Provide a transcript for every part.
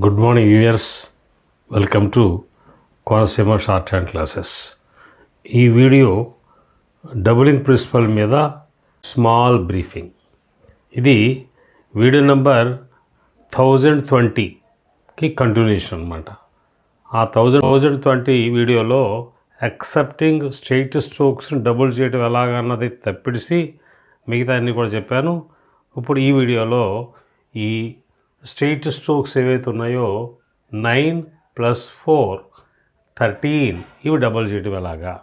Good morning viewers, welcome to Konaseema short hand classes. ఈ video doubling principal మీద small briefing. ఇది video number 1020కి continuation అనమాట. ఆ 1020 వీడియోలో యాక్సెప్టింగ్ స్ట్రెయిట్ స్ట్రోక్స్ని డబుల్ చేయడం ఎలాగన్నది తప్పిడిసి మిగతా అన్నీ కూడా చెప్పాను. ఇప్పుడు ఈ వీడియోలో ఈ స్ట్రెయిట్ స్ట్రోక్స్ ఏవైతే ఉన్నాయో 9 + 4 13 ఇవి డబుల్ చేయడం ఎలాగా.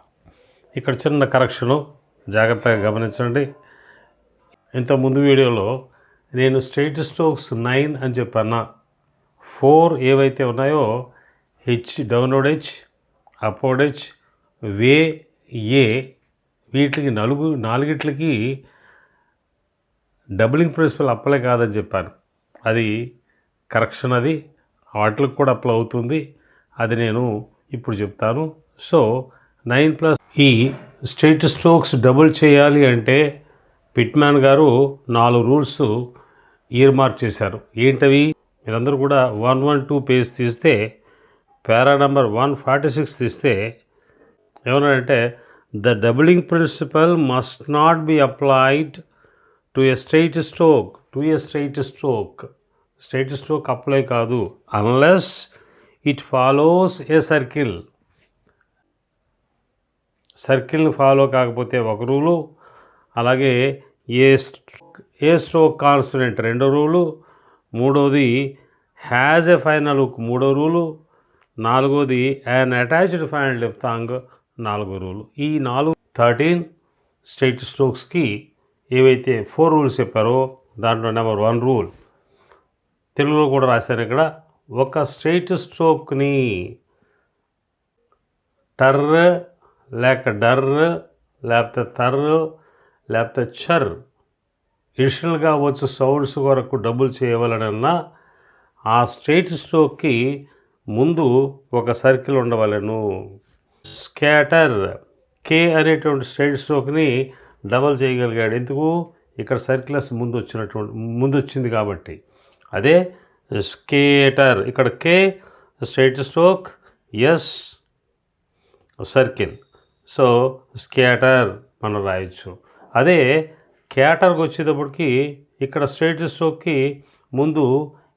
ఇక్కడ చిన్న కరెక్షను జాగ్రత్తగా గమనించండి. ఇంతకుముందు వీడియోలో నేను స్ట్రెయిట్ స్ట్రోక్స్ 9 అని చెప్పాను. 4 ఏవైతే ఉన్నాయో H, downward H, upward H, way, ఏ, వీటికి నాలుగిట్లకి డబులింగ్ ప్రిన్సిపల్ అప్లై కాదని చెప్పాను. అది కరెక్షన్, అది వాటికి కూడా అప్లై అవుతుంది. అది నేను ఇప్పుడు చెప్తాను. సో 9+ ఈ స్ట్రెయిట్ స్ట్రోక్స్ డబుల్ చేయాలి అంటే పిట్మ్యాన్ గారు 4 రూల్స్ ఇయర్ మార్క్ చేశారు. ఏంటవి? మీరందరూ కూడా 112 పేజ్ తీస్తే పారా నెంబర్ 146 తీస్తే ఏమన్నాడంటే the doubling principle must not be applied to a straight stroke. Straight stroke apply కాదు అన్లెస్ ఇట్ ఫాలోస్ ఏ సర్కిల్ని ఫాలో కాకపోతే ఒక రూలు, అలాగే ఏ స్ట్రోక్ కాన్స్టెంట్ 2 రూలు, మూడోది హ్యాజ్ ఎ ఫైనల్ హుక్ 3వ రూలు, 4వది యాన్ అటాచ్డ్ ఫైనల్ డిఫ్థాంగ్ 4వ rule. ఈ 13 స్ట్రెయిట్ స్ట్రోక్స్కి ఏవైతే 4 రూల్స్ చెప్పారో దాంట్లో నెంబర్ 1 రూల్ తెలుగులో కూడా రాశారు. ఇక్కడ ఒక స్ట్రెయిట్ స్ట్రోక్ని టర్ర లేక డర్ర లేకపోతే తర్ర లేకపోతే చర్ ఇడిషనల్గా వచ్చే సౌండ్స్ వరకు డబుల్ చేయవలనన్నా ఆ స్ట్రెయిట్ స్ట్రోక్కి ముందు ఒక సర్కిల్ ఉండవలను. స్కాటర్ కే అనేటువంటి స్ట్రెయిట్ స్ట్రోక్ని డబల్ చేయగలిగాడు. ఎందుకు? ఇక్కడ సర్కిల్స్ ముందు వచ్చింది కాబట్టి. అదే స్కేటర్, ఇక్కడ K straight stroke, S circle. So skater మనం రాయొచ్చు. అదే క్యాటర్కి వచ్చేటప్పటికి ఇక్కడ స్ట్రెయిట్ స్ట్రోక్కి ముందు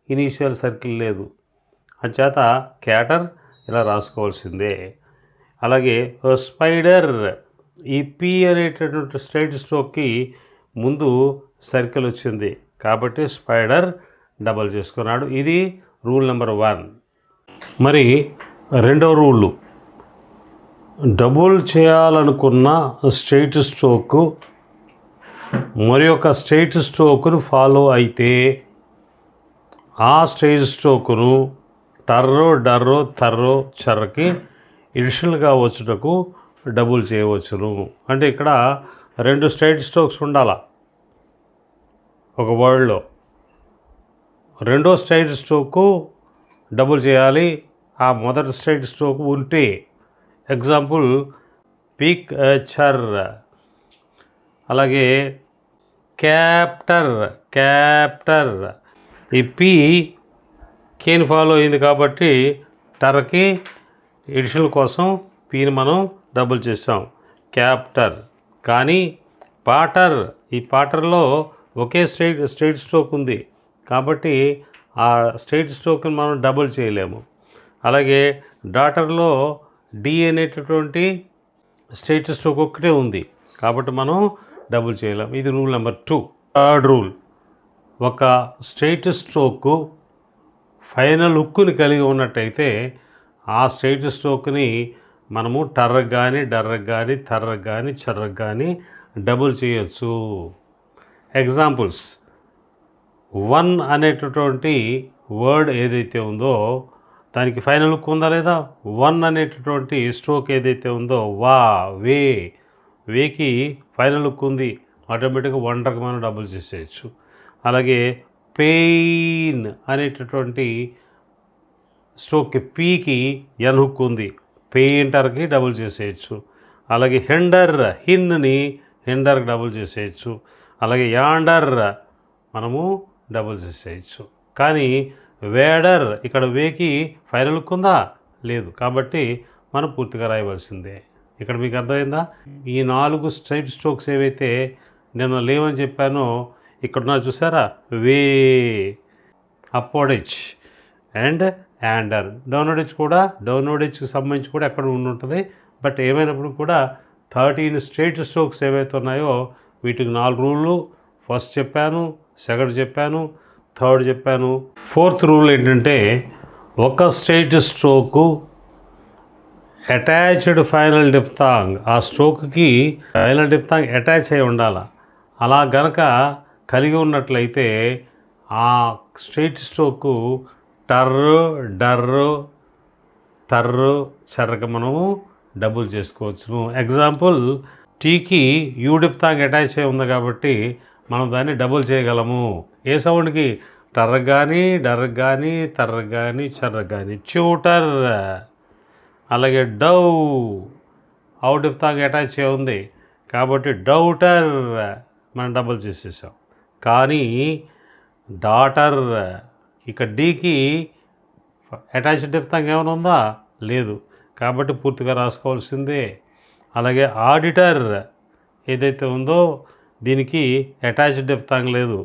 ఇనీషియల్ సర్కిల్ లేదు, అంచేత క్యాటర్ ఇలా రాసుకోవాల్సిందే. అలాగే స్పైడర్, ఈ పి అనేటటువంటి స్ట్రెయిట్ స్ట్రోక్కి ముందు సర్కిల్ వచ్చింది కాబట్టి స్పైడర్ డబల్ చేసుకున్నాడు. ఇది రూల్ నెంబర్ 1. మరి 2వ రూలు, డబుల్ చేయాలనుకున్న స్ట్రెయిట్ స్ట్రోక్ మరి ఒక స్ట్రెయిట్ స్ట్రోక్ను ఫాలో అయితే ఆ స్ట్రెయిట్ స్ట్రోక్ను టర్రో, డర్రో, తర్రో, చర్రకి ఇడిషనల్గా వచ్చుటకు డబుల్ చేయవచ్చును. అంటే ఇక్కడ 2 స్ట్రెయిట్ స్ట్రోక్స్ ఉండాలా ఒక వర్డ్లో. 2వ స్ట్రెయిట్ స్ట్రోకు డబుల్ చేయాలి ఆ మొదటి స్ట్రెయిట్ స్ట్రోక్ ఉంటే. ఎగ్జాంపుల్ పిక్ చర్, అలాగే క్యాప్టర్. ఈ పి కేని ఫాలో అయింది కాబట్టి టర్కి ఎడిషనల్ కోసం పీని మనం డబుల్ చేసాం, క్యాప్టర్. కానీ పాటర్, ఈ పాటర్లో ఒకే స్ట్రెయిట్ స్ట్రోక్ ఉంది కాబట్టి ఆ స్ట్రెయిట్ స్ట్రోక్ని మనం డబుల్ చేయలేము. అలాగే డాటర్లో డి అనేటటువంటి స్ట్రెయిట్ స్ట్రోక్ ఒక్కటే ఉంది కాబట్టి మనం డబుల్ చేయలేము. ఇది రూల్ నెంబర్ 2. 3rd రూల్, ఒక స్ట్రెయిట్ స్ట్రోక్ ఫైనల్ హుక్ని కలిగి ఉన్నట్టయితే ఆ స్ట్రెయిట్ స్ట్రోక్ని మనము టర్రకు కానీ, డర్రకు కానీ, తర్రకు కానీ, చర్రకు కానీ డబుల్ చేయొచ్చు. ఎగ్జాంపుల్స్, 1 అనేటటువంటి వర్డ్ ఏదైతే ఉందో దానికి ఫైనల్ హుక్ ఉందా లేదా? 1 అనేటటువంటి స్ట్రోక్ ఏదైతే ఉందో వా, వేకి ఫైనల్ హుక్ ఉంది, ఆటోమేటిక్గా వండర్కి మనం డబుల్ చేసేయచ్చు. అలాగే పెయిన్ అనేటటువంటి స్ట్రోక్కి పీకి ఎన్ హుక్ ఉంది, పెయింటర్కి డబుల్ చేసేయచ్చు. అలాగే హిన్ని హెండర్కి డబుల్ చేసేయచ్చు. అలాగే యాండర్ మనము డబుల్ చేసేయచ్చు. కానీ వేడర్, ఇక్కడ వేకి ఫైనల్ లుక్కుందా లేదు, కాబట్టి మనం పూర్తిగా రాయవలసిందే. ఇక్కడ మీకు అర్థమైందా? ఈ 4 స్ట్రైట్ స్ట్రోక్స్ ఏవైతే నేను లేవని చెప్పానో ఇక్కడున్నా చూసారా, వే, అప్వర్డ్ ఎడ్జ్ అండ్ యాండర్. డౌన్వర్డ్ ఎడ్జ్ కూడా, డౌన్వర్డ్ ఎడ్జ్కి సంబంధించి కూడా ఎక్కడ ఉంటుంది. బట్ ఏమైనప్పుడు కూడా 13 స్ట్రైట్ స్ట్రోక్స్ ఏవైతే ఉన్నాయో వీటికి 4 రూళ్ళు. ఫస్ట్ చెప్పాను, సెకండ్ చెప్పాను, థర్డ్ చెప్పాను. ఫోర్త్ రూల్ ఏంటంటే ఒక straight stroke attached final diphthong, ఆ స్ట్రోక్కి ఫైనల్ డిఫ్తాంగ్ అటాచ్ అయి ఉండాలి. అలా గనక కలిగి ఉన్నట్లయితే ఆ స్ట్రైట్ స్ట్రోకు టర్రు, డర్రు, తర్రు, చర్రక మనము డబుల్ చేసుకోవచ్చు. ఎగ్జాంపుల్, టీకి యూ డిఫ్తాంగ్ అటాచ్ అయి ఉంది కాబట్టి మనం దాన్ని డబుల్ చేయగలము. ఏ సౌండ్కి? టర్ర కానీ, డర్ర కానీ, తర్ర కానీ, చర్ర కానీ. ట్యూటర్. అలాగే డౌ, ఔ డిఫ్తాంగ్ అటాచ్ అయి ఉంది కాబట్టి డౌటర్ మనం డబుల్ చేసేసాం. కానీ డాటర్, ఇక డీకి అటాచ్ డిఫ్తాంగ్ ఏమైనా ఉందా? లేదు, కాబట్టి పూర్తిగా రాసుకోవాల్సిందే. అలాగే ఆడిటర్ ఏదైతే ఉందో దీనికి అటాచ్డ్ డిఫ్తాంగ్ లేదు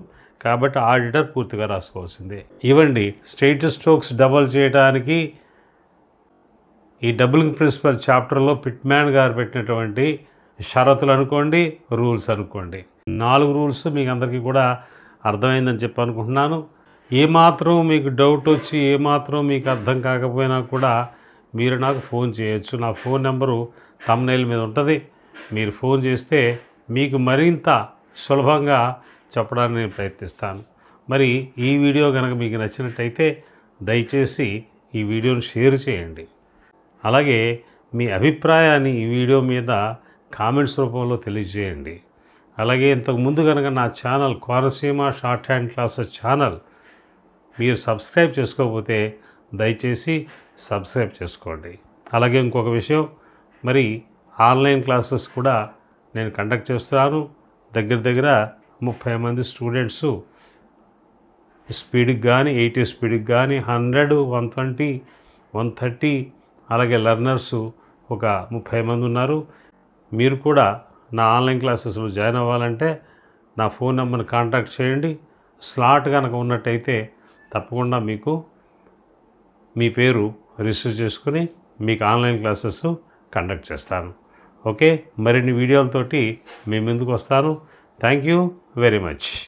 కాబట్టి ఆడిటర్ పూర్తిగా రాసుకోవాల్సిందే. ఇవ్వండి స్ట్రైట్ స్ట్రోక్స్ డబుల్ చేయడానికి ఈ డబులింగ్ ప్రిన్సిపల్ చాప్టర్లో పిట్మ్యాన్ గారు పెట్టినటువంటి షరతులు అనుకోండి, రూల్స్ అనుకోండి. 4 రూల్స్ మీకు అందరికీ కూడా అర్థమైందని చెప్పి అనుకుంటున్నాను. ఏమాత్రం మీకు డౌట్ వచ్చి ఏమాత్రం మీకు అర్థం కాకపోయినా కూడా మీరు నాకు ఫోన్ చేయొచ్చు. నా ఫోన్ నెంబరు థంబ్నెయిల్ మీద ఉంటుంది. మీరు ఫోన్ చేస్తే మీకు మరింత సులభంగా చెప్పడానికి నేను ప్రయత్నిస్తాను. మరి ఈ వీడియో కనుక మీకు నచ్చినట్టయితే దయచేసి ఈ వీడియోను షేర్ చేయండి. అలాగే మీ అభిప్రాయాన్ని ఈ వీడియో మీద కామెంట్స్ రూపంలో తెలియజేయండి. అలాగే ఇంతకుముందు కనుక నా channel Konaseema short hand classes channel మీరు సబ్స్క్రైబ్ చేసుకోకపోతే దయచేసి సబ్స్క్రైబ్ చేసుకోండి. అలాగే ఇంకొక విషయం, మరి ఆన్లైన్ క్లాసెస్ కూడా నేను కండక్ట్ చేస్తున్నాను. దగ్గర 30 మంది స్టూడెంట్సు స్పీడ్కి కానీ, 80 స్పీడ్కి కానీ, 100, 120, 130, అలాగే లెర్నర్సు ఒక 30 మంది ఉన్నారు. మీరు కూడా నా ఆన్లైన్ క్లాసెస్లో జాయిన్ అవ్వాలంటే నా ఫోన్ నెంబర్ని కాంటాక్ట్ చేయండి. స్లాట్ కనుక ఉన్నట్టయితే తప్పకుండా మీకు మీ పేరు రిజిస్టర్ చేసుకుని మీకు ఆన్లైన్ క్లాసెస్ కండక్ట్ చేస్తాను. ఓకే, మరిన్ని వీడియోలతోటి మీ ముందుకు వస్తాను. Thank you very much.